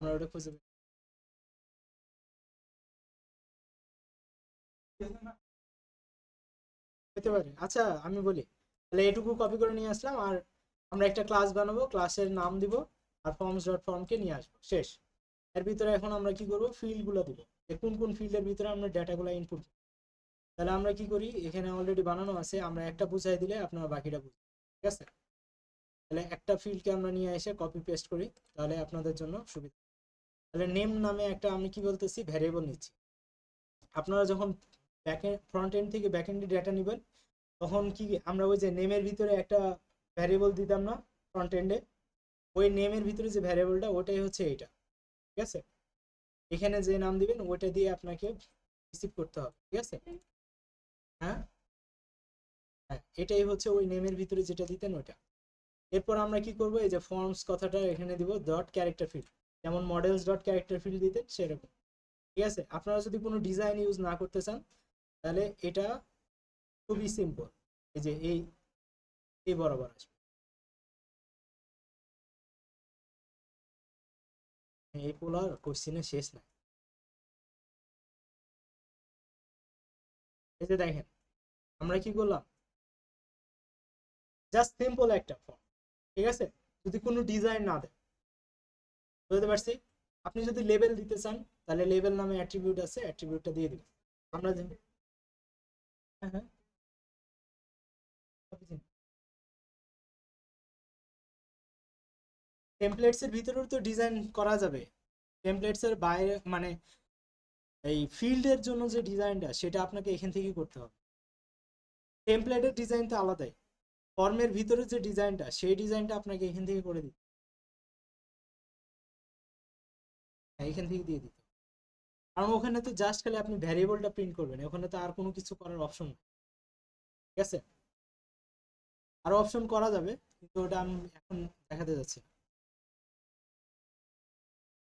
আমরা ওটা খুঁজে পেতে পারি। আচ্ছা আমি বলি, তাহলে এটুকু কপি করে নিয়ে আসলাম, আর আমরা একটা ক্লাস বানাবো, ক্লাসের নাম দিব, আর ফর্মস ডট ফর্মকে নিয়ে আসবো, শেষ। এর ভিতরে এখন আমরা কি করবো, ফিল্ড গুলো দিব, যে কোন কোন ফিল্ডের ভিতরে আমরা ডেটাগুলো ইনপুট। তাহলে আমরা কি করি, এখানে অলরেডি বানানো আছে, আমরা একটা বুঝাই দিলে আপনারা বাকিটা বুঝবেন, ঠিক আছে। তাহলে একটা ফিল্ডকে আমরা নিয়ে এসে কপি পেস্ট করি, তাহলে আপনাদের জন্য সুবিধা। তাহলে নেম নামে একটা আমি কি বলতেছি, ভ্যারিয়েবল নিচ্ছি। আপনারা যখন ব্যাকএন্ড ফ্রন্ট এন্ড থেকে ব্যাক এন্ডে ডেটা নেবেন, তখন কি আমরা ওই যে নেমের ভিতরে একটা ভ্যারিয়েবল দিতাম না ফ্রন্ট এন্ডে, ওই নেমের ভিতরে যে ভ্যারিয়েবলটা ওটাই হচ্ছে এইটা, ঠিক আছে। এখানে যে নাম দিবেন ওইটা দিয়ে আপনাকে রিসিভ করতে হবে, ঠিক আছে। হ্যাঁ হ্যাঁ, এটাই হচ্ছে ওই নেমের ভিতরে যেটা দিতেন ওইটা। এরপর আমরা কি করব, এই যে ফর্মস কথাটা এখানে দিব ডট ক্যারেক্টার ফিল্ড, যেমন মডেলস ডট ক্যারেক্টার ফিল্ড দিতেন সেরকম, ঠিক আছে। আপনারা যদি কোনো ডিজাইন ইউজ না করতে চান, তাহলে এটা খুবই সিম্পল, এই যে এই বরাবর আসবে, এই পোলার কোশ্চিনে শেষ নাই। এই যে দেখেন আমরা কি করলাম, জাস্ট সিম্পল একটা ফর্ম, ঠিক আছে, যদি কোনো ডিজাইন না দেয়, বুঝতে পারছি। আপনি যদি লেবেল দিতে চান, তাহলে লেবেল নামে অ্যাট্রিবিউট আছে, অ্যাট্রিবিউটটা দিয়ে দিবেন। আমরা হ্যাঁ হ্যাঁ, টেমপ্লেটস এর ভিতরেও তো ডিজাইন করা যাবে। টেমপ্লেটস এর বাইরে মানে এই ফিল্ডের জন্য যে ডিজাইনটা, সেটা আপনাকে এখান থেকেই করতে হবে। টেমপ্লেটের ডিজাইন তো আলাদাই, ফর্মের ভিতরে যে ডিজাইনটা, সেই ডিজাইনটা আপনাকে এখান থেকে করে দিতে, হ্যাঁ এখান থেকে দিয়ে দিতে, কারণ ওখানে তো জাস্ট খালি আপনি ভ্যারিয়েবলটা প্রিন্ট করবেন, ওখানে তো আর কোনো কিছু করার অপশন নেই, ঠিক আছে। আরো অপশন করা যাবে, কিন্তু ওটা আমি এখন দেখাতে যাচ্ছি না।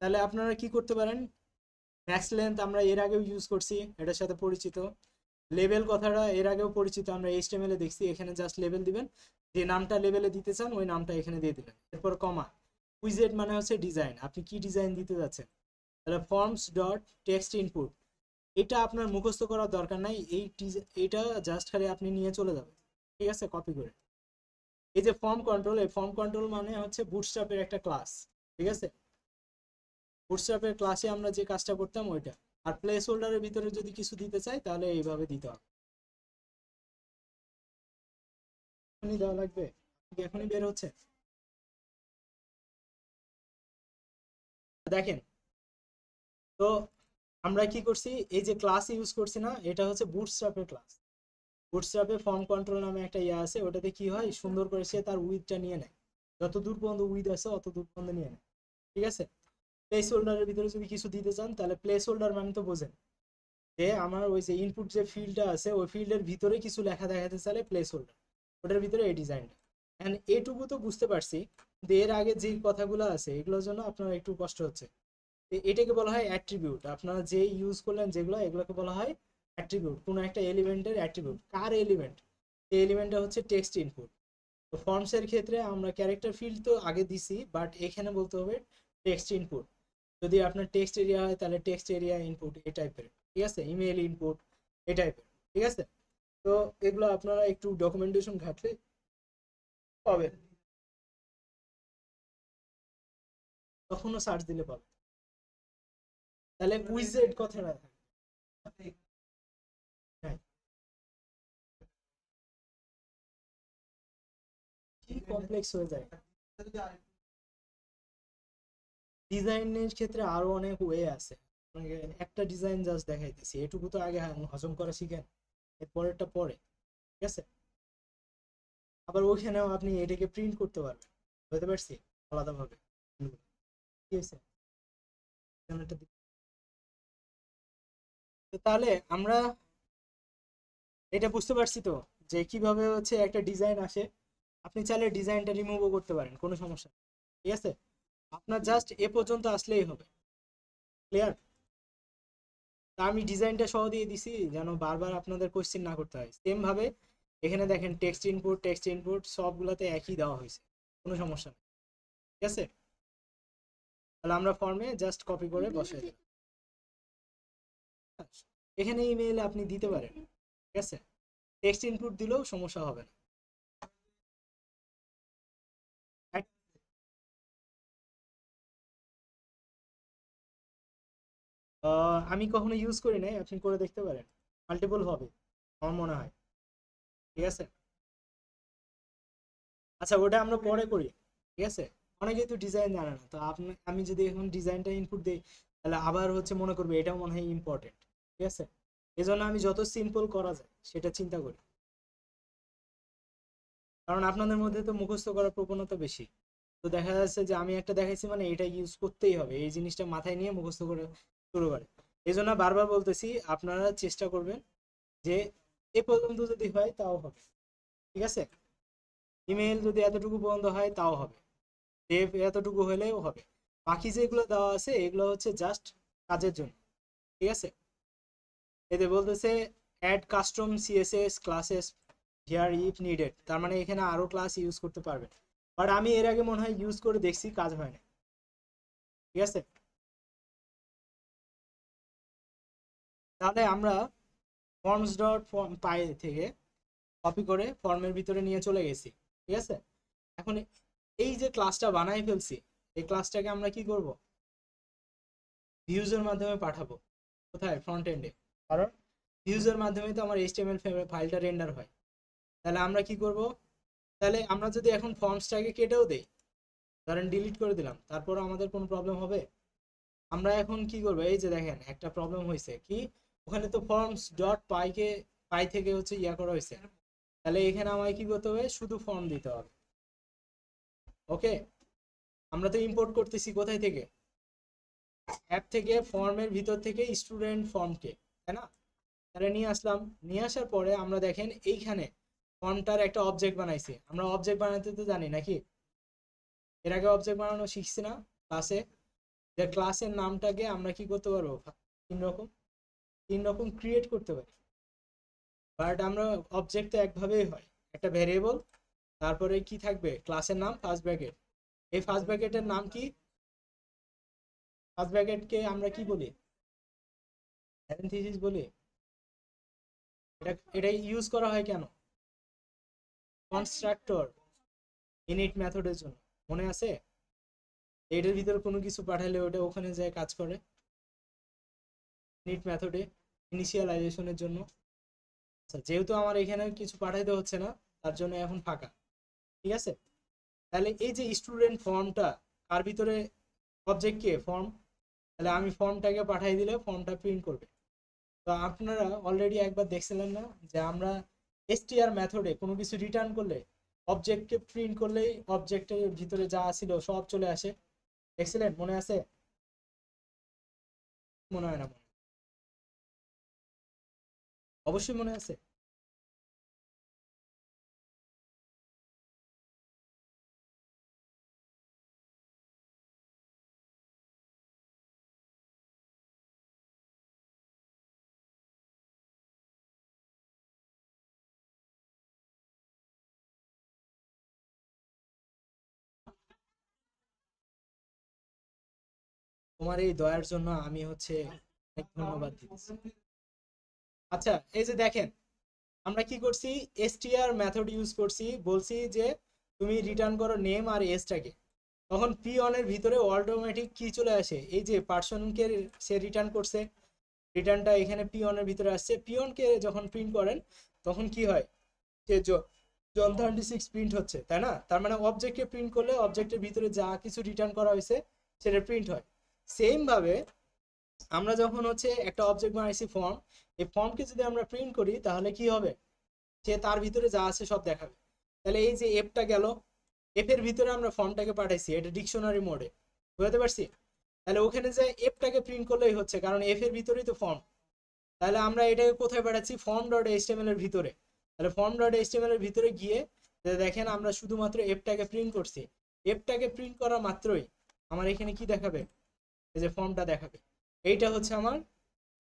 তাহলে আপনারা কি করতে পারেন, ম্যাক্স লেন্থ আমরা এর আগেও ইউজ করছি, এটার সাথে পরিচিত। লেভেল কথাটা এর আগেও পরিচিত, আমরা এইচটিএমএল এ দেখছি, এখানে জাস্ট লেভেল দিবেন, যে নামটা লেভেলে দিতে চান ওই নামটা এখানে দিয়ে দিবেন, এরপর কমা। উইজেট মানে হচ্ছে ডিজাইন, আপনি কি ডিজাইন দিতে যাচ্ছেন। তাহলে ফর্মস ডট টেক্সট ইনপুট, এটা আপনার মুখস্থ করার দরকার নাই, এইটা জাস্ট খালি আপনি নিয়ে চলে যাবেন, ঠিক আছে, কপি করে। এই যে ফর্ম কন্ট্রোল, এই ফর্ম কন্ট্রোল মানে হচ্ছে বুটস্ট্র্যাপের একটা ক্লাস, ঠিক আছে। বুটস্ট্র্যাপের ক্লাসে আমরা যে কাজটা করতাম ওইটা। আর প্লেস হোল্ডারের ভিতরে যদি কিছু দিতে চাই, তাহলে এইভাবে দিতে হবে। এখনই দেওয়া লাগবে, এখনই বের হচ্ছে, দেখেন। তো আমরা কি করছি, এই যে ক্লাস ইউজ করছি না, এটা হচ্ছে বুটস্ট্র্যাপের ক্লাস। বুটস্ট্র্যাপে ফর্ম কন্ট্রোল নামে একটা ইয়ে আছে, ওটাতে কি হয়, সুন্দর করে সে তার উইথটা নিয়ে নেয়, যত দূর পর্যন্ত উইথ আছে অত দূর পর্যন্ত নিয়ে নেয়, ঠিক আছে। প্লেস হোল্ডারের ভিতরে যদি কিছু দিতে চান, তাহলে প্লেস হোল্ডার মানে তো বোঝেন, যে আমার ওই যে ইনপুট যে ফিল্ডটা আছে, ওই ফিল্ডের ভিতরে কিছু লেখা দেখাতে চাইলে প্লেস হোল্ডার, ওটার ভিতরে এই ডিজাইনটা। এন্ড এটুকু তো বুঝতে পারছি, কিন্তু এর আগে যে কথাগুলো আছে এগুলোর জন্য আপনার একটু কষ্ট হচ্ছে। এটাকে বলা হয় অ্যাট্রিবিউট, আপনারা যে ইউজ করলেন যেগুলো, এগুলোকে বলা হয় অ্যাট্রিবিউট, কোনো একটা এলিমেন্টের অ্যাট্রিবিউট। কার এলিমেন্ট, এই এলিমেন্টটা হচ্ছে টেক্সট ইনপুট। তো ফর্মস এর ক্ষেত্রে আমরা ক্যারেক্টার ফিল্ড তো আগে দিছি, বাট এখানে বলতে হবে টেক্সট ইনপুট। যদি আপনার টেক্সট এরিয়া হয়, তাহলে টেক্সট এরিয়া ইনপুট এই টাইপের, ঠিক আছে, ইমেল ইনপুট এই টাইপের, ঠিক আছে। তো এগুলো আপনারা একটু ডকুমেন্টেশন ঘাটলে পাবেন, তখনও সার্চ দিলে পাবেন। তাহলে উইজেট কথাটা, হ্যাঁ, কি কমপ্লেক্স হয়ে যায়। ডিজাইনের ক্ষেত্রে আরো অনেক ওয়ে আছে, আপনাকে একটা ডিজাইন জাস্ট দেখাইতেছি, এটুকু তো আগে হজম করা শিখেন, এর পরেরটা পরে, ঠিক আছে। আবার ওইখানেও আপনি এটাকে প্রিন্ট করতে পারবেন, বুঝতে পারছি, আলাদাভাবে। কি হয়েছে, তো তাহলে আমরা এটা বুঝতে পারছি তো, যে কিভাবে হচ্ছে একটা ডিজাইন আসে। আপনি চাইলে ডিজাইনটা রিমুভও করতে পারেন, কোনো সমস্যা নেই, ঠিক আছে। আপনার জাস্ট এ পর্যন্ত আসলেই হবে, ক্লিয়ার। তা আমি ডিজাইনটা সহ দিয়ে দিছি, যেন বারবার আপনাদের কোশ্চেন না করতে হয়। সেম ভাবে এখানে দেখেন টেক্সট ইনপুট সবগুলোতে একই দেওয়া হয়েছে, কোনো সমস্যা নেই, ঠিক আছে। তাহলে আমরা ফর্মে জাস্ট কপি করে বসাই দিলাম। এখানে ইমেইলে আপনি দিতে পারেন, ঠিক আছে, টেক্সট ইনপুট দিলেও সমস্যা হবে না। আমি কখনো ইউজ করি নাই, আপনি করে দেখতে পারেন, মাল্টিপল হবে আমার মনে হয়, ঠিক আছে। আচ্ছা ওটা আমরা পরে করি, ঠিক আছে। অনেকেই তো ডিজাইন জানে না, তো আমি যদি এখন ডিজাইনটা ইনপুট দিই তাহলে আবার হচ্ছে মনে করবে এটাও মনে হয় ইম্পর্টেন্ট, ঠিক আছে। এই জন্য আমি যত সিম্পল করা যায় সেটা চিন্তা করি, কারণ আপনাদের মধ্যে তো মুখস্থ করার প্রবণতা বেশি। তো দেখা যাচ্ছে যে আমি একটা দেখাইছি মানে এটা ইউজ করতেই হবে, এই জিনিসটা মাথায় নিয়ে মুখস্থ করে শুরু করে। এই জন্য বারবার বলতেছি আপনারা চেষ্টা করবেন যে এ পর্যন্ত যদি হয় তাও হবে, ঠিক আছে। ইমেল যদি এতটুকু পর্যন্ত হয় তাও হবে, সেভ এতটুকু হলেও হবে। বাকি যেগুলো দেওয়া আছে এগুলো হচ্ছে জাস্ট কাজের জন্য, ঠিক আছে। এতে বলতেছে add custom CSS classes here if needed, তার মানে এখানে আরো ক্লাস ইউজ করতে পারবেন। বাট আমি এর আগে মনে হয় ইউজ করে দেখছি, কাজ হয় না, ঠিক আছে। তাহলে আমরা ফর্মস ডট পাই থেকে কপি করে ফর্মের ভিতরে নিয়ে চলে গেছি, ঠিক আছে। এখন এই যে ক্লাসটা বানাই ফেলছি, এই ক্লাসটাকে আমরা কি করব, ভিউজের মাধ্যমে পাঠাবো। কোথায়, ফ্রন্ট এন্ডে, কারণ ভিউজের মাধ্যমে তো আমার এইচটিএমএল ফাইলটা রেন্ডার হয়। তাহলে আমরা কি করব, তাহলে আমরা যদি এখন ফর্মসটাকে কেটেও দেই, ধরেন ডিলিট করে দিলাম, তারপর আমাদের কোনো প্রবলেম হবে? আমরা এখন কি করবো, এই যে দেখেন একটা প্রবলেম হয়েছে কি, ওখানে তো ফর্মস ডট পাই থেকে হচ্ছে ইয়া করা হয়েছে, তাহলে এখানে আমায় কি করতে হবে, শুধু ফর্ম দিতে হবে। ওকে, আমরা তো ইম্পোর্ট করতেছি কোথায় থেকে, অ্যাপ থেকে, ফর্মের ভিতর থেকে স্টুডেন্ট ফর্মকে, তাই না। তাহলে নিয়ে আসলাম, নিয়ে আসার পরে আমরা দেখেন এইখানে ফর্মটার একটা অবজেক্ট বানাইছি। আমরা অবজেক্ট বানাতে তো জানি নাকি, এর আগে অবজেক্ট বানানো শিখছি না ক্লাসে, যে ক্লাসের নামটাকে আমরা কি করতে পারবো, তিন রকম ক্রিয়েট করতে পারি। বাট আমরা অবজেক্ট তো একভাবেই হয়, একটা ভেরিয়েবল, তারপরে কি থাকবে, ক্লাসের নাম ফার্স্ট ব্র্যাকেট। এই ফার্স্ট ব্র্যাকেটের নাম কি, ফার্স্ট ব্র্যাকেটকে আমরা কি বলি, প্যারেনথেসিস বলি। এটা ইউজ করা হয় কেন, কনস্ট্রাক্টর ইনিট মেথডের জন্য, মনে আছে। এটার ভিতরে কোনো কিছু পাঠালে ওটা ওখানে যায় কাজ করে ইনিট মেথডে ইনিশিয়ালাইজেশনের জন্য। আচ্ছা যেহেতু আমার এখানে কিছু পাঠাইতে হচ্ছে না, তার জন্য এখন ফাঁকা, ঠিক আছে। তাহলে এই যে স্টুডেন্ট ফর্মটা, কার ভিতরে, অবজেক্ট কে, ফর্ম। তাহলে আমি ফর্মটাকে পাঠাই দিলে ফর্মটা প্রিন্ট করবে। তো আপনারা অলরেডি একবার দেখছিলেন না যে আমরা এসটিআর মেথডে কোনো কিছু রিটার্ন করলে অবজেক্টকে প্রিন্ট করলেই অবজেক্টের ভিতরে যা ছিল সব চলে আসে, দেখছিলেন, মনে আছে? মনে হয় না, অবশ্যই মনে আছে। তোমার এই দয়ার জন্য আমি হচ্ছে অনেক ধন্যবাদ দিচ্ছি। আচ্ছা এই যে দেখেন, আমরা কি করছি, এসটিআর মেথড ইউজ করছি, বলছি যে তুমি রিটার্ন করো নেম আর এজটাকে। তখন পি অনের ভিতরে অটোমেটিক কি চলে আসে, এই যে পার্সনকে সে রিটার্ন করছে, রিটার্নটা এখানে পি অনের ভিতরে আসছে। পি অনকে যখন প্রিন্ট করেন তখন কি হয়, যে জন 36 প্রিন্ট হচ্ছে, তাই না। তার মানে অবজেক্টকে প্রিন্ট করলে অবজেক্টের ভিতরে যা কিছু রিটার্ন করা হয়েছে সেটা প্রিন্ট হয়। সেম ভাবে আমরা যখন হচ্ছে একটা অবজেক্ট বানাইছি ফর্ম, এই ফর্মকে যদি আমরা প্রিন্ট করি তাহলে কি হবে, যে তার ভিতরে যা আছে সব দেখাবে। তাহলে এই যে এফটা গেল, এফ এর ভিতরে আমরা ফর্মটাকে পাঠাইছি, এটা ডিকশনারি মোডে, বুঝতে পারছি। তাহলে ওখানে যে এফটাকে প্রিন্ট করলেই হচ্ছে, কারণ এফ এর ভিতরেই তো ফর্ম। তাহলে আমরা এটাকে কোথায় পাঠাচ্ছি, ফর্ম ডট এইচটিএমএল এর ভিতরে। তাহলে ফর্ম ডট এইচটিএমএল এর ভিতরে গিয়ে দেখেন আমরা শুধুমাত্র এফটাকে প্রিন্ট করছি। এফটাকে প্রিন্ট করা মাত্রই আমার এখানে কি দেখাবে, এই যে ফর্মটা দেখাবে। এইটা হচ্ছে আমার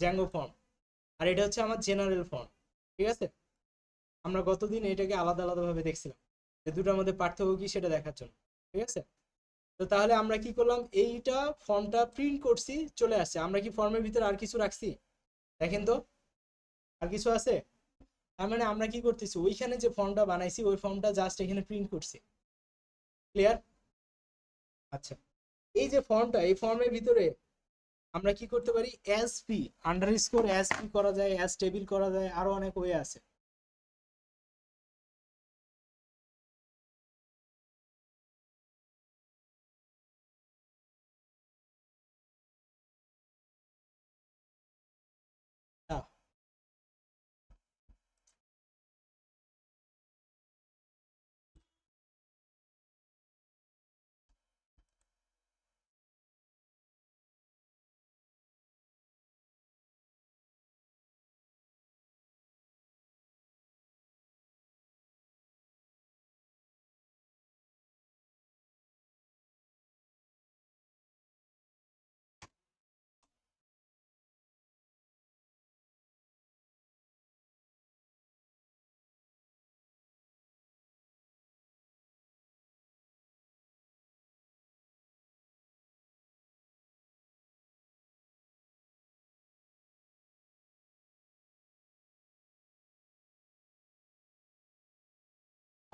জ্যাঙ্গো ফর্ম, আর এটা হচ্ছে আমার জেনারেল ফর্ম, ঠিক আছে। আমরা গতদিন এটাকে আলাদা আলাদা ভাবে দেখছিলাম, যে দুটার মধ্যে পার্থক্য কি সেটা দেখার জন্য, ঠিক আছে। তো তাহলে আমরা কি করলাম, এইটা ফর্মটা প্রিন্ট করছি, চলে আসছে। আমরা কি ফর্মের ভিতরে আর কিছু রাখছি? দেখেন তো, আর কিছু আছে? তার মানে আমরা কি করতেছি, ওইখানে যে ফর্মটা বানাইছি ওই ফর্মটা জাস্ট এখানে প্রিন্ট করছি। ক্লিয়ার? আচ্ছা, এই যে ফর্মটা, এই ফর্মের ভিতরে আমরা কি করতে পারি, S P underscore S P করা যায়, এস টেবিল করা যায়, আরো অনেক ওয়ে আছে। আহ,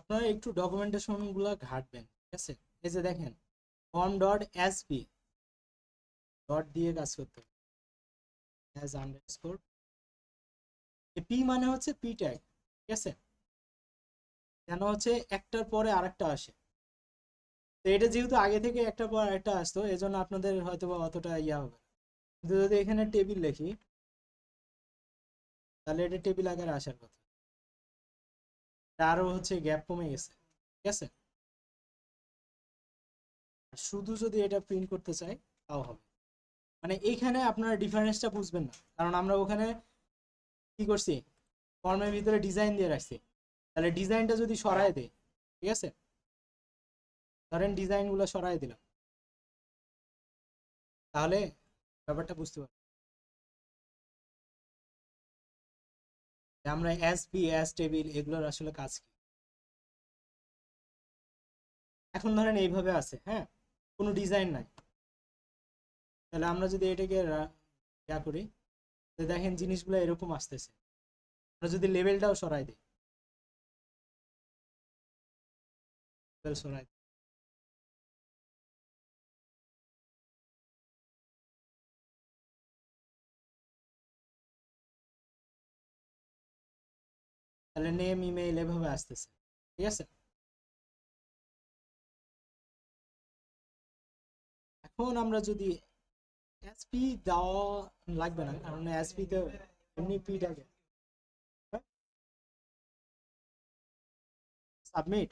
আপনারা একটু ডকুমেন্টেশন গুলা ঘাটবেন, ঠিক আছে? এই যে দেখেন, form dot S P, dot দিয়ে কাজ করতে হবে, এস আন্ডারস্কোর পি, মানে হচ্ছে পি ট্যাগ, ঠিক আছে? যেন হচ্ছে একটার পরে আরেকটা আসে। তো এটা যেহেতু আগে থেকে একটার পর আরেকটা আসতো, এজন্য আপনাদের হয়তো বা অতটা ইয়া হবে না। কিন্তু যদি এখানে টেবিল লিখি, তাহলে এটা টেবিল আকারে আসার কথা। তারও হচ্ছে গ্যাপ কমে গেছে, ঠিক আছে? আর শুধু যদি এটা প্রিন্ট করতে চাই তাও হবে। মানে এইখানে আপনারা ডিফারেন্সটা বুঝবেন না, কারণ আমরা ওখানে কি করছি, ফর্মের ভিতরে ডিজাইন দিয়ে রাখছি। তাহলে ডিজাইনটা যদি সরায় দেয়, ঠিক আছে, ধরেন ডিজাইনগুলো সরাই দিলাম, তাহলে ব্যাপারটা বুঝতে পারবো। আমরা এস পি, এস টেবিল, এগুলোর আসলে কাজ কি। এখন ধরেন এইভাবে আছে, হ্যাঁ, কোনো ডিজাইন নাই। তাহলে আমরা যদি এটাকে ইয়া করি, তো দেখেন জিনিসগুলো এরকম আসতেছে। আমরা যদি লেভেলটাও সরাই দিই, লেভেল সরাই দিই, তাহলে নেম ইমেইল এভাবে আসতেছে, ঠিক আছে? এখন আমরা যদি এসপি দেওয়া লাগবে না, কারণ এসপি তে এমনি পি থাকে। সাবমিট,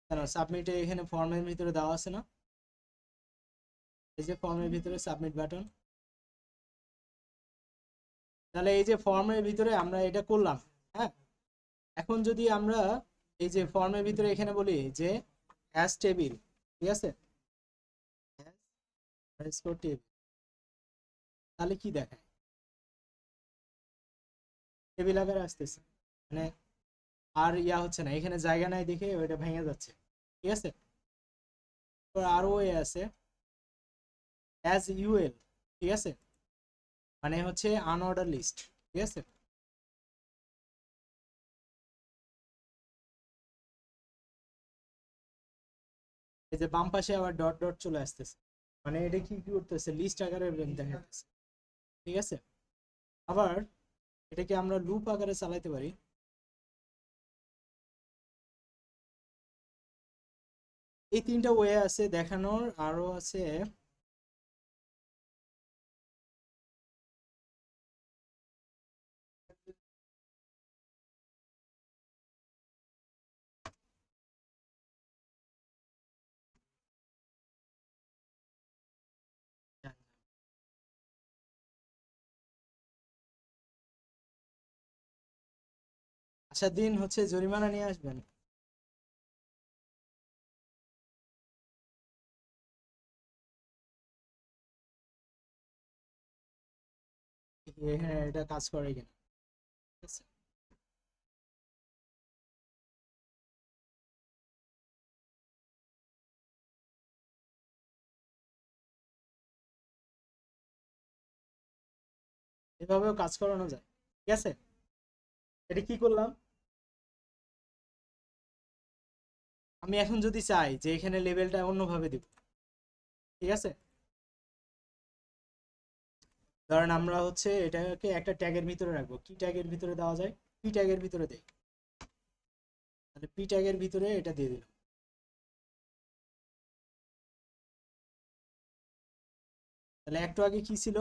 কেন সাবমিটে এখানে ফর্মের ভিতরে দেওয়া আছে না? এই যে ফর্মের ভিতরে সাবমিট বাটন, তাহলে এই যে ফর্মের ভিতরে আমরা এটা করলাম, হ্যাঁ। এখন যদি আমরা এই যে ফর্মের ভিতরে এখানে বলি যে অ্যাস টেবিল, ঠিক আছে, টেবিল, তাহলে কি দেখায়, টেবিল আকারে আসতেছে। মানে আর ইয়া হচ্ছে না, এখানে জায়গা নাই দেখে ওইটা ভেঙে যাচ্ছে, ঠিক আছে? তো আরো এ আছে অ্যাজ ইউএল, ঠিক আছে, মানে হচ্ছে আনঅর্ডার লিস্ট, ঠিক আছে? এই যে বাম পাশে আবার ডট ডট চলে আসতেছে, মানে এটা কি কি করতেছে, লিস্ট আকারে দেখাতেছে, ঠিক আছে? আবার এটাকে আমরা লুপ আকারে চালাইতে পারি। এই তিনটা ওয়ে আছে দেখানোর, আরো আছে। আসার দিন হচ্ছে জরিমানা নিয়ে আসবেন। হ্যাঁ, এটা কাজ করে কিনা, ঠিক আছে? এভাবেও কাজ করানো যায়, ঠিক আছে। এটা কি করলাম, আমি এখন যদি চাই যে এখানে লেভেলটা অন্যভাবে দিব, ঠিক আছে, ধরেন আমরা হচ্ছে এটাকে একটা ট্যাগের ভিতরে রাখবো, কি ট্যাগের ভিতরে দেওয়া যায়, পি ট্যাগের ভিতরে দেই, তাহলে পি ট্যাগের ভিতরে এটা দিয়ে দিলাম। তাহলে একটু আগে কি ছিল,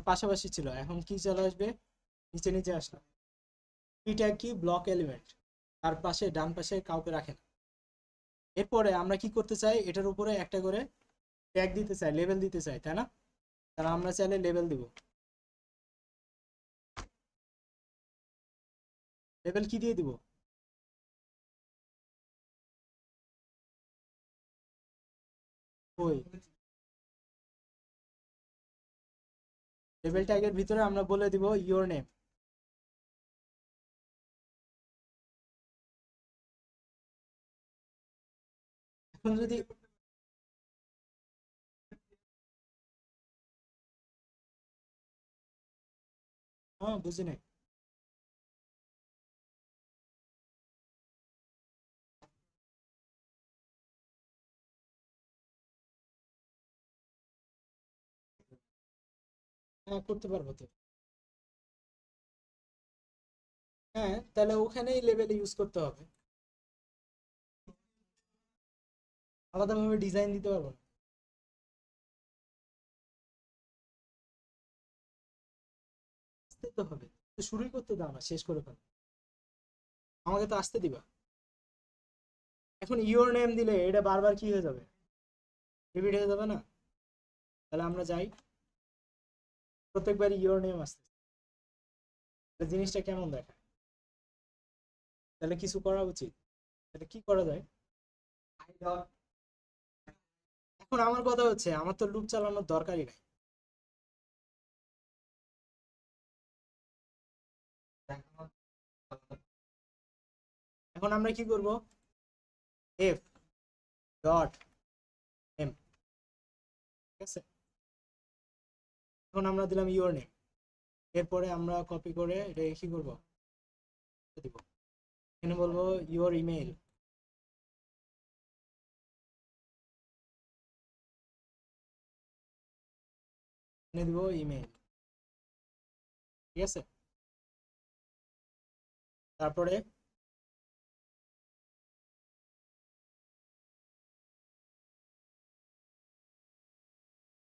পাশাপাশি ছিল, এখন কি চলে আসবে, নিচে নিচে আসলাম। পি ট্যাগ কি, ব্লক এলিমেন্ট, তার পাশে ডান পাশে কাউকে রাখে না। এরপরে আমরা কি করতে চাই, এটার উপরে একটা করে ট্যাগ দিতে চাই, লেভেল দিতে চাই, তাই না, তাহলে আমরা চাইলে লেভেল দিব। লেভেল কি দিয়ে দিব, ওই লেভেল ট্যাগের ভিতরে আমরা বলে দিব ইওর নেম। এখন যদি, হ্যাঁ বুঝি নাই, হ্যাঁ করতে পারবো তো, হ্যাঁ তাহলে ওখানেই লেভেল ইউজ করতে হবে, আলাদাভাবে ডিজাইন দিতে পারবো না। আসতে তো হবে, তো শুরুই করতে দাও না, শেষ করে ফেলো, আমাকে তো আসতে দিবা। এখন ইওর নেম দিলে এটা বারবার কি হয়ে যাবে, রিপিট হয়ে যাবে না, তাহলে আমরা যাই, প্রত্যেকবার ইওর নেম আসতে, তাহলে জিনিসটা কেমন দেখায়, তাহলে কিছু করা উচিত, তাহলে কি করা যায়। এখন আমার কথা হচ্ছে আমার তো লুপ চালানোর দরকারই নাই, এখন আমরা কি করব, এফ ডট এম, ঠিক আছে, এখন আমরা দিলাম ইওর নেম, এরপরে আমরা কপি করে এটা কি করব, দিব, এখানে বলবো ইওর ইমেল, এখানে দিব ইমেল, ঠিক আছে, তারপরে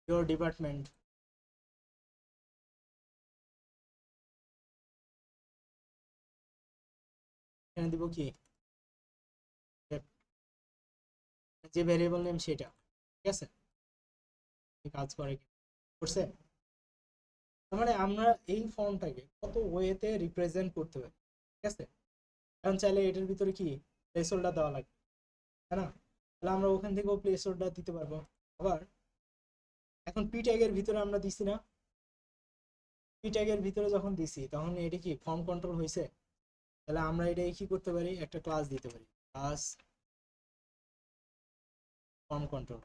ইওর ডিপার্টমেন্ট, এখানে দিব কি, যে ভেরিয়েবল নেম সেটা, ঠিক আছে, কাজ করে কি, করছে, তার মানে আমরা এই ফর্মটাকে কত ওয়েতে রিপ্রেজেন্ট করতে পারি, ঠিক আছে, এখন চাইলে এটার ভিতরে কি প্লেস হোল্ডার দেওয়া লাগবে, তাই না, তাহলে আমরা ওখান থেকেও প্লেস হোল্ডার দিতে পারবো। আবার এখন পি ট্যাগের ভিতরে আমরা দিছি না, পি ট্যাগের ভিতরে যখন দিছি তখন এটা কি ফর্ম কন্ট্রোল হয়েছে, তাহলে আমরা এটা কি করতে পারি, একটা ক্লাস দিতে পারি, ক্লাস ফর্ম কন্ট্রোল,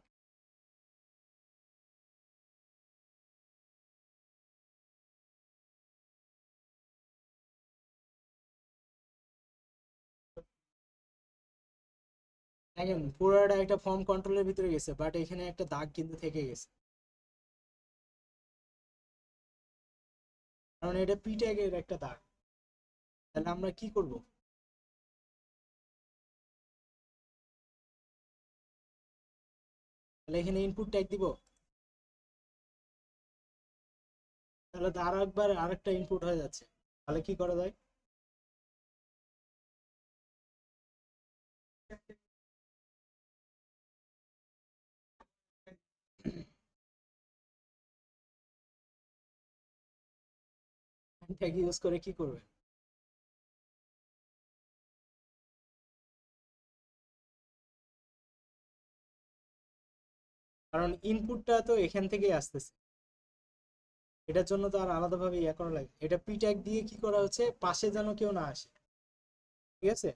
দেখেন পুরোটা একটা ফর্ম কন্ট্রোলের ভিতরে গেছে, বাট এখানে একটা দাগ কিন্তু থেকে গেছে, কারণ এটা পি ট্যাগের একটা দাগ। তাহলে আমরা কি করব, তাহলে এখানে ইনপুট ট্যাগ দিব, তাহলে তো আরো একবার আরেকটা ইনপুট হয়ে যাচ্ছে, তাহলে কি করা যায়, ট্যাগ ইউজ করে কি করবে, কারণ ইনপুটটা তো এখান থেকেই আসতেছে, এটার জন্য তো আর আলাদাভাবে ইয়ে করা লাগে, এটা পি ট্যাগ দিয়ে কি করা হচ্ছে, পাশে যেন কেউ না আসে, ঠিক আছে,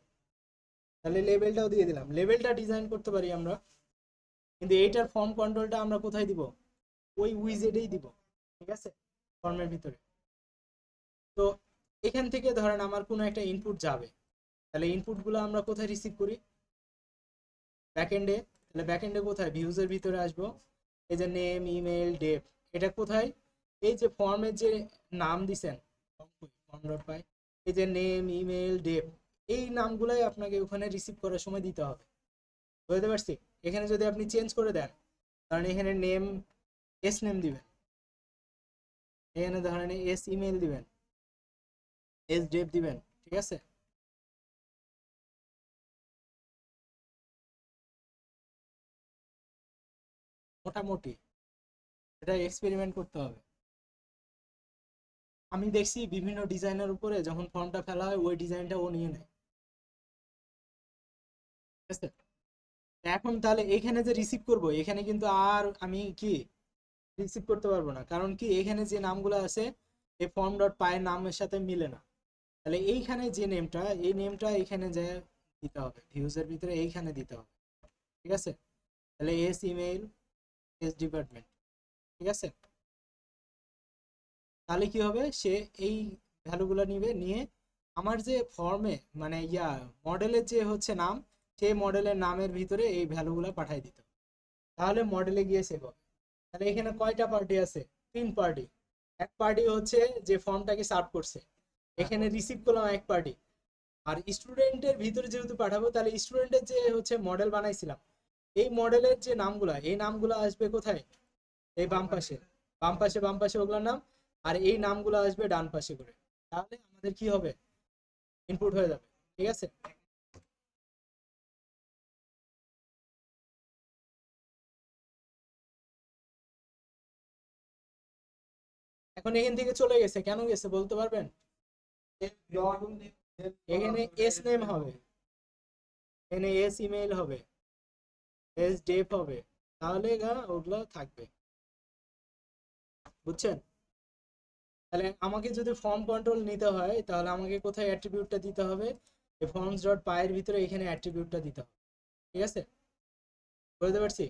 তাহলে লেভেলটাও দিয়ে দিলাম, লেভেলটা ডিজাইন করতে পারি আমরা, কিন্তু এইটার ফর্ম কন্ট্রোলটা আমরা কোথায় দিব, ওই উইজেটেই দিব, ঠিক আছে, ফর্মের ভিতরে, তো এখান থেকে ধরেন আমার কোনো একটা ইনপুট যাবে, তাহলে ইনপুটগুলো আমরা কোথায় রিসিভ করি? ব্যাকএন্ডে। তাহলে ব্যাকএন্ডে কোথায়? ভিউজের ভিতরে আসবো, এই যে নেম, ইমেল, ডেট, এটা কোথায়? এই যে ফর্মের যে নাম দিছেন ফর্ম ডট পাই, এই যে নেম, ইমেল, ডেট, এই নামগুলাই আপনাকে ওখানে রিসিভ করার সময় দিতে হবে। বুঝতে পারছি? এখানে যদি আপনি চেঞ্জ করে দেন, কারণ এখানে নেম এস নেম দিবেন, এখানে ধরেন এস ইমেল দিবেন, এস ডেট দিবেন, ঠিক আছে? মোটামুটি এটা এক্সপেরিমেন্ট করতে হবে। আমি দেখছি বিভিন্ন ডিজাইনের উপরে যখন ফর্মটা ফেলা হয় ওই ডিজাইনটা ও নিয়ে নেয়, ঠিক আছে? এখন তাহলে এখানে যে রিসিভ করব, এখানে কিন্তু আর আমি কি রিসিভ করতে পারবো না, কারণ কি এখানে যে নামগুলো আছে এই ফর্ম ডট পায়ের নামের সাথে মিলে না। তাহলে এইখানে যে নেমটা, এই নেমটা এখানে যে দিতে হবে ভিউজের ভিতরে, এইখানে দিতে হবে, ঠিক আছে? তাহলে এস ইমেইল, এস ডিপার্টমেন্ট, ঠিক আছে? তাহলে কি হবে, সে এই ভ্যালুগুলো নিবে, নিয়ে আমার যে ফর্মে মানে মডেলের যে হচ্ছে নাম, সেই মডেলের নামের ভিতরে এই ভ্যালুগুলো পাঠিয়ে দিত। তাহলে মডেলে গিয়ে সেভ হবে। তাহলে এখানে কয়টা পার্টি আছে? 3 পার্টি। এক পার্টি হচ্ছে যে ফর্মটাকে সার্ভ করছে, এখানে রিসিভ করলাম এক পার্টি। আর স্টুডেন্টের ভিতরে যেহেতু পাঠাবো, তাহলে স্টুডেন্টের যে হচ্ছে মডেল বানাইছিলাম, এই মডেলের যে নামগুলা, এই নামগুলো আসবে কোথায়? এই বাম পাশে, বাম পাশে, বাম পাশে ওগুলোর নাম। আর এই নামগুলো আসবে ডান পাশে করে। তাহলে আমাদের কি হবে? ইনপুট হয়ে যাবে, ঠিক আছে? এখন এখান থেকে চলে গেছে, কেন গেছে বলতে পারবেন? এখানে এস নেম হবে, এখানে এস ইমেইল হবে, এস ডেপ হবে, তাহলে ওগুলো থাকবে। বুঝছেন? তাহলে আমাকে যদি ফর্ম কন্ট্রোল নিতে হয়, তাহলে আমাকে কোথায় অ্যাট্রিবিউটটা দিতে হবে? এই ফর্মস ডট পাই এর ভিতরে এখানে অ্যাট্রিবিউটটা দিতে হবে, ঠিক আছে? বুঝতে পারছি?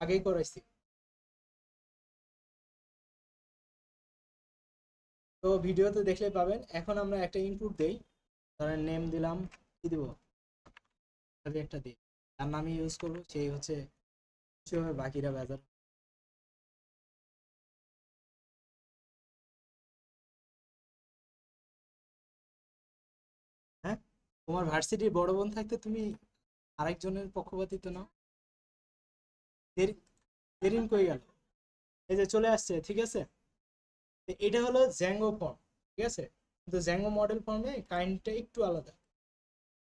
আগেই করাইছি। তো ভিডিওতে দেখলে পাবেন। এখন আমরা একটা ইনপুট দেই, ধরেন নেম দিলাম, কি দিব? আমি একটা দিই, তার নামই ইউজ করবো, সেই হচ্ছে খুশি হবে, বাকিরা বেজার। হ্যাঁ, তোমার ভার্সিটির বড় বোন থাকতে তুমি আরেকজনের পক্ষপাতিত্ব নাও। দেরি, দেরিন কই গেল? এই যে চলে আসছে, ঠিক আছে? তো এটা হলো জ্যাঙ্গো ফর্ম, ঠিক আছে? কিন্তু জ্যাঙ্গো মডেল ফর্মে কাইন্ডটা একটু আলাদা।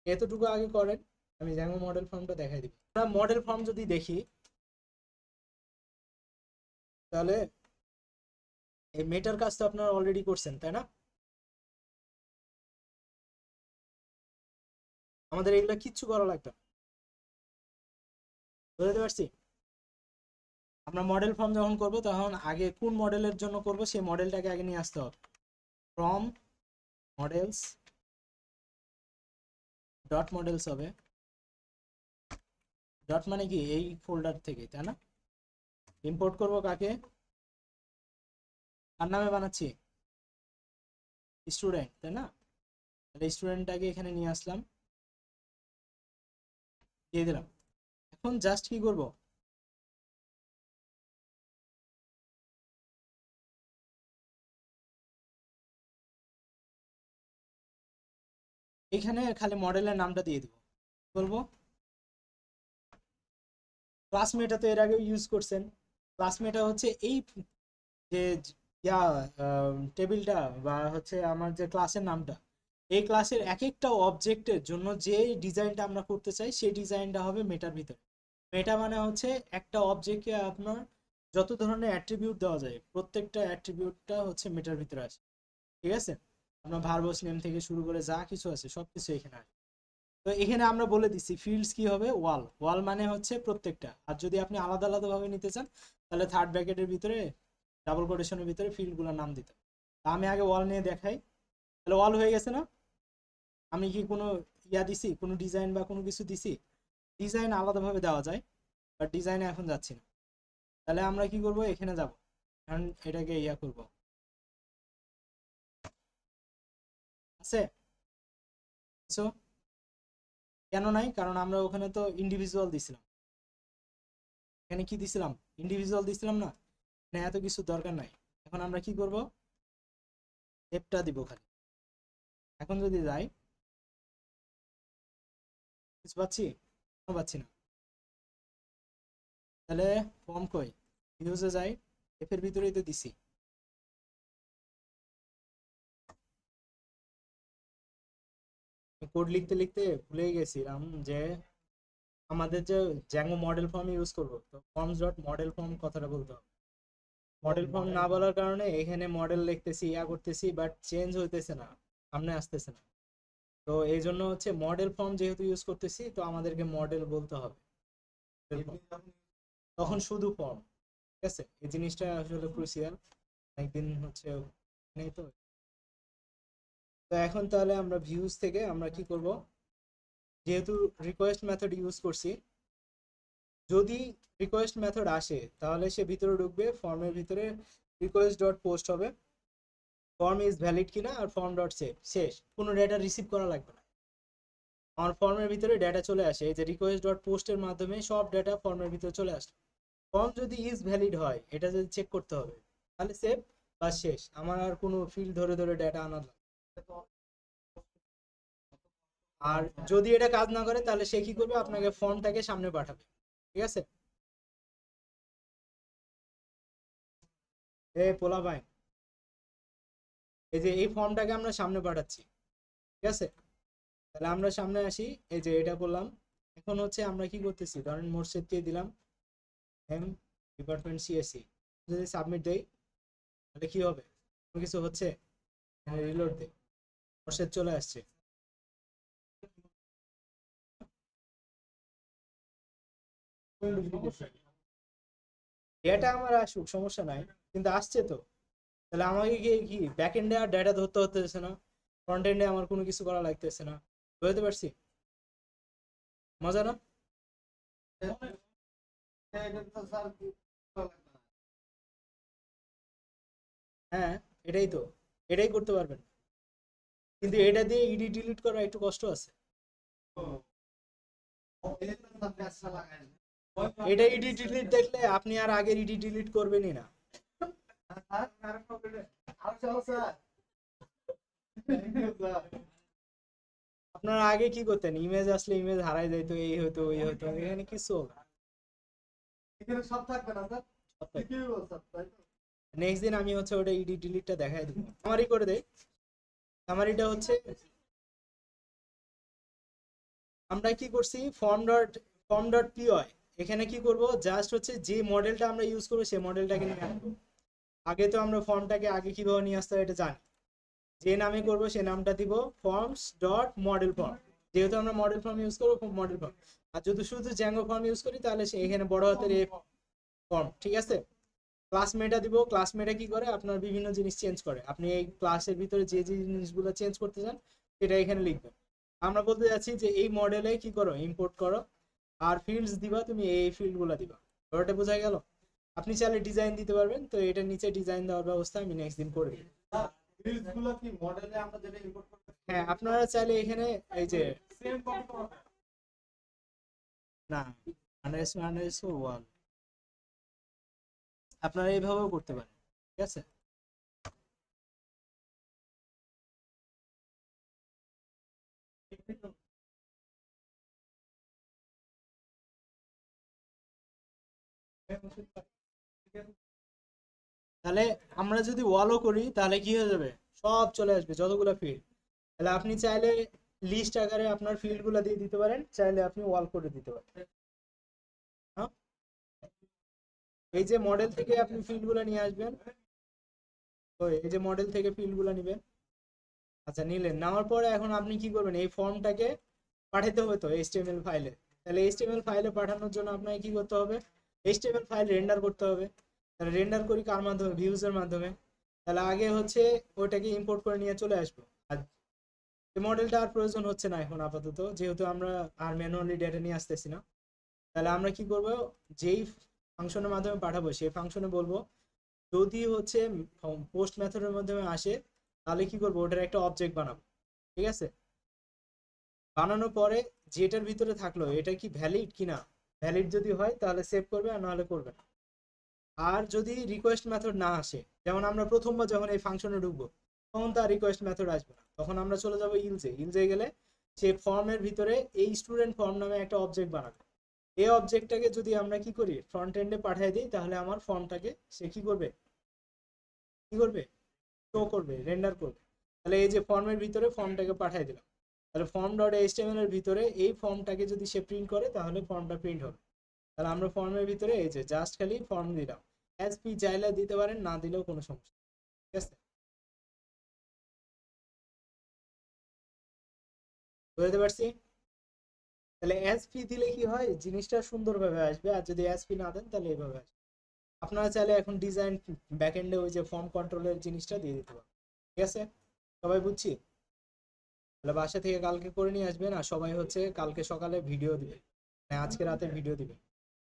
এতটুকু আগে করেন, আমি জ্যাঙ্গো মডেল ফর্মটা দেখাই দিব। আমরা মডেল ফর্ম যদি দেখি, তাহলে এই মেটার কাজ তো আপনারা অলরেডি করছেন, তাই না? আমাদের এগুলা কিচ্ছু করা লাগবে না। বুঝতে পারছি? আমরা মডেল ফর্ম যখন করব, তখন আগে কোন মডেলের জন্য করব সেই মডেলটাকে আগে নিয়ে আসতে হবে। ফ্রম মডেলস ডট মডেলস হবে। ডট মানে কি এই ফোল্ডার থেকে, তাই না? ইম্পোর্ট করব কাকে? কার নামে বানাচ্ছি? স্টুডেন্ট, তাই না? তাহলে স্টুডেন্টটাকে এখানে নিয়ে আসলাম, দিয়ে দিলাম। এখন জাস্ট কি করব? এখানে খালি মডেলের নামটা দিয়ে দিব। বলবো ক্লাসমেটা তো এর আগেও ইউজ করছেন। ক্লাসমেটা হচ্ছে এই যে ইয়া টেবিলটা বা হচ্ছে আমার যে ক্লাসের নামটা, এই ক্লাসের এক একটা অবজেক্টের জন্য যে ডিজাইনটা আমরা করতে চাই সেই ডিজাইনটা হবে মেটার ভিতরে। মেটা মানে হচ্ছে একটা অবজেক্টকে আপনার যত ধরনের অ্যাট্রিবিউট দেওয়া যায়, প্রত্যেকটা অ্যাট্রিবিউটটা হচ্ছে মেটার ভিতরে আসে, ঠিক আছে? আপনার ভার্বস নেম থেকে শুরু করে যা কিছু আছে সবকিছু এখানে আসে। তো এখানে আমরা বলে দিচ্ছি ফিল্ডস কি হবে, ওয়াল। ওয়াল মানে হচ্ছে প্রত্যেকটা। আর যদি আপনি আলাদা আলাদা ভাবে নিতে চান, তাহলে থার্ড ব্র্যাকেটের ভিতরে ডাবল কোটেশনের ভিতরে ফিল্ডগুলোর নাম দিতে। আমি আগে ওয়াল নিয়ে দেখাই। তাহলে ওয়াল হয়ে গেছে না? আমি কি কোনো দিছি, কোনো ডিজাইন বা কোনো কিছু দিছি? ডিজাইন আলাদাভাবে দেওয়া যায়, বাট ডিজাইনে এখন যাচ্ছি না। তাহলে আমরা কি করব, এখানে যাব, কারণ এটাকে করব, আছে? So, কেন নাই? কারণ আমরা ওখানে তো ইন্ডিভিজুয়াল দিছিলাম। এখানে কি দিছিলাম? ইন্ডিভিজুয়াল দিছিলাম না? না, এত কিছু দরকার নাই। এখন আমরা কি করব? এফটা দিব খালি। এখন যদি যাই, কিছু পাচ্ছি? পাচ্ছি না। তাহলে ফর্ম কই? ভিউজে যাই, এফ এর ভিতরেই তো দিছি। কোড লিখতে লিখতে ভুলে গেছিলাম যে আমাদের যে জ্যাঙ্গো মডেল ফর্ম ইউজ করবো, তো ফর্মস ডট মডেল ফর্ম কথাটা বলতে হবে। মডেল ফর্ম না বলার কারণে এখানে মডেল লিখতেছি, করতেছি, বাট চেঞ্জ হইতেছে না, সামনে আসতেছে না। তো এই জন্য হচ্ছে মডেল ফর্ম যেহেতু ইউজ করতেছি, তো আমাদেরকে মডেল বলতে হবে। তখন শুধু ফর্ম। ঠিক আছে, এই জিনিসটা আসলে ক্রুশিয়াল। একদিন হচ্ছে নেই তো। তো এখন তাহলে আমরা ভিউজ থেকে আমরা কি করব, যেহেতু রিকোয়েস্ট মেথড ইউজ করছি, যদি রিকোয়েস্ট মেথড আসে তাহলে সে ভিতরে ঢুকবে, ফর্মের ভিতরে রিকোয়েস্ট ডট পোস্ট হবে, ফর্ম ইজ ভ্যালিড কিনা, আর ফর্ম ডট সেভ, শেষ। কোনো ডেটা রিসিভ করা লাগবে না, আমার ফর্মের ভিতরে ডেটা চলে আসে। এই যে রিকোয়েস্ট ডট পোস্টের মাধ্যমে সব ডেটা ফর্মের ভিতরে চলে আসে। ফর্ম যদি ইজ ভ্যালিড হয়, এটা যদি চেক করতে হবে, তাহলে সেভ বা শেষ। আমার আর কোনো ফিল্ড ধরে ধরে ডেটা আনা লাগবে। আর যদি এটা কাজ না করে, তাহলে সে কি করবে, আপনাকে ফর্মটাকে সামনে পাঠাবে। ঠিক আছে, এ পোলা ভাই, এই যে এই ফর্মটাকে আমরা সামনে পাঠাচ্ছি। ঠিক আছে, তাহলে আমরা সামনে আসি, এই যে এটা করলাম। এখন হচ্ছে আমরা কি করতেছি, ধরেন মোর্শেদকে দিলাম এম ডিপার্টমেন্ট সিএসসি, যদি সাবমিট দেই তাহলে কি হবে? কোনো কিছু হচ্ছে? রিলোড দেই, মোর্শেদ চলে আসছে। ডেটা আমার আসুক, সমস্যা নাই, কিন্তু আসছে তো। তাহলে আমাকে কি কি ব্যাক এন্ডে আর ডেটা ধরতে হতেছে না, ফ্রন্ট এন্ডে আমার কোনো কিছু করা লাগতেছে না। বুঝতে পারছি? মজা না? হ্যাঁ, এটাই তো, এটাই করতে পারবেন, কিন্তু এটা দিয়ে ইডি ডিলিট করা একটু কষ্ট আছে। এটা ইডি ডিলিট দেখলে আপনি আর আগের ইডি ডিলিট করবেনই না। আপনারা আগে কি করতেন, ইমেজ আসলে ইমেজ হারাই যাইতো, এই হতো ওই হতো, এখানে কিছু হবে না। নেক্সট দিন আমি হচ্ছে ওটা ইডি ডিলিটটা দেখাই দিব, আমারই করে দেই। সামারিটা হচ্ছে আমরা কি করছি, ফর্ম ডট পিওয়াই, এখানে কি করব, জাস্ট হচ্ছে যে মডেলটা আমরা ইউজ করবো সেই মডেলটাকে নিয়ে আসবো। আগে তো আমরা ফর্মটাকে আগে কিভাবে নিয়ে আসতে হয় এটা জানি, যে নামে করব সে নামটা দিব ফর্মস ডট মডেল ফর্ম। যেহেতু আমরা মডেল ফর্ম ইউজ করবো, মডেল ফর্ম। আর যদি শুধু জ্যাঙ্গো ফর্ম ইউজ করি, তাহলে সে এখানে বড় হাতের এ ফর্ম। ঠিক আছে, ক্লাসমেটা দিব। ক্লাসমেটা কি করে, আপনার বিভিন্ন জিনিস চেঞ্জ করে, আপনি এই ক্লাসের ভিতরে যে যে জিনিসগুলো চেঞ্জ করতে চান সেটা এখানে লিখবেন। আমরা বলতে যাচ্ছি যে এই মডেলে কি করো, ইম্পোর্ট করো, আর ফিল্ডস দিবা, তুমি এই ফিল্ড গুলা দিবা। ব্যাপারটা বোঝা গেল? আপনি চাইলে ডিজাইন দিতে পারবেন, তো এটার নিচে ডিজাইন দেওয়ার ব্যবস্থা আমি নেক্সট দিন করে দিই। হ্যাঁ, আপনারা চাইলে এখানে এই যে না, আন্ডারস্কোর আন্ডারস্কোর ওয়াল আপনারা এইভাবেও করতে পারেন। ঠিক আছে, তাহলে আমরা যদি ওয়ালও করি তাহলে কি হয়ে যাবে, সব চলে আসবে যতগুলো ফিল্ড। তাহলে আপনি চাইলে লিস্ট আকারে আপনার ফিল্ড গুলা দিয়ে দিতে পারেন, চাইলে আপনি ওয়াল করে দিতে পারেন। হ্যাঁ? এই যে মডেল থেকে আপনি ফিল্ড গুলা নিয়ে আসবেন, তো এই যে মডেল থেকে ফিল্ড গুলা নিবেন। আচ্ছা, নিলেন, নেওয়ার পরে এখন আপনি কি করবেন, এই ফর্মটাকে পাঠাতে হবে তো এইচটিএমএল ফাইলে। তাহলে এইচটিএমএল ফাইলে পাঠানোর জন্য আপনাকে কি করতে হবে, এইচটিএমএল ফাইল রেন্ডার করতে হবে। তাহলে রেন্ডার করি কার মাধ্যমে, ভিউজের মাধ্যমে। তাহলে আগে হচ্ছে ওইটাকে ইম্পোর্ট করে নিয়ে চলে আসবো। আর এই মডেলটা আর প্রয়োজন হচ্ছে না এখন আপাতত, যেহেতু আমরা আর ম্যানুয়ালি ডেটা নিয়ে আসতেছি না। তাহলে আমরা কি করব, যেই ফাংশনের মাধ্যমে পাঠাবো সেই ফাংশনে বলবো, যদি হচ্ছে পোস্ট মেথডের মাধ্যমে আসে, তাহলে কি করবো, ওটার একটা অবজেক্ট বানাবো। ঠিক আছে, বানানোর পরে যেটার ভিতরে থাকলো এটা কি ভ্যালিড কিনা, ভ্যালিড যদি হয় তাহলে সেভ করবে, আর নাহলে করবে না। আর যদি রিকোয়েস্ট মেথড না আসে, যেমন আমরা প্রথমবার যখন এই ফাংশনে ঢুকবো তখন তার রিকোয়েস্ট মেথড আসবে না, তখন আমরা চলে যাবো ইলজে। ইলজে গেলে সে ফর্মের ভিতরে এই স্টুডেন্ট ফর্ম নামে একটা অবজেক্ট বানাবে। এই অবজেক্টটাকে যদি আমরা কি করি ফ্রন্ট এন্ডে পাঠিয়ে দিই, তাহলে আমার ফর্মটাকে সে কি করবে, শো করবে, রেন্ডার করবে। তাহলে এই যে ফর্মের ভিতরে ফর্মটাকে পাঠিয়ে দিলাম, তাহলে ফর্ম ডট এইচটিএমএল এর ভিতরে এই ফর্মটাকে যদি সে প্রিন্ট করে তাহলে ফর্মটা প্রিন্ট হবে। তাহলে আমরা ফর্মের ভিতরে এই যে জাস্ট খালি ফর্ম দিলাম, এসপি চাইলে দিতে পারেন, না দিলেও কোনো সমস্যা, ঠিক আছে, বুঝতে পারছি। তাহলে এসপি দিলে কি হয়, জিনিসটা সুন্দরভাবে আসবে, আর যদি এসপি না দেন তাহলে এইভাবে আসবে। আপনারা চাইলে এখন ডিজাইন ব্যাকএন্ডে ওই যে ফর্ম কন্ট্রোলের জিনিসটা দিয়ে দিতে পারেন, ঠিক আছে, সবাই বুঝছি। তাহলে বাসা থেকে কালকে করে নিয়ে আসবেন, আর সবাই হচ্ছে কালকে সকালে ভিডিও দিবে, মানে আজকে রাতে ভিডিও দিবে।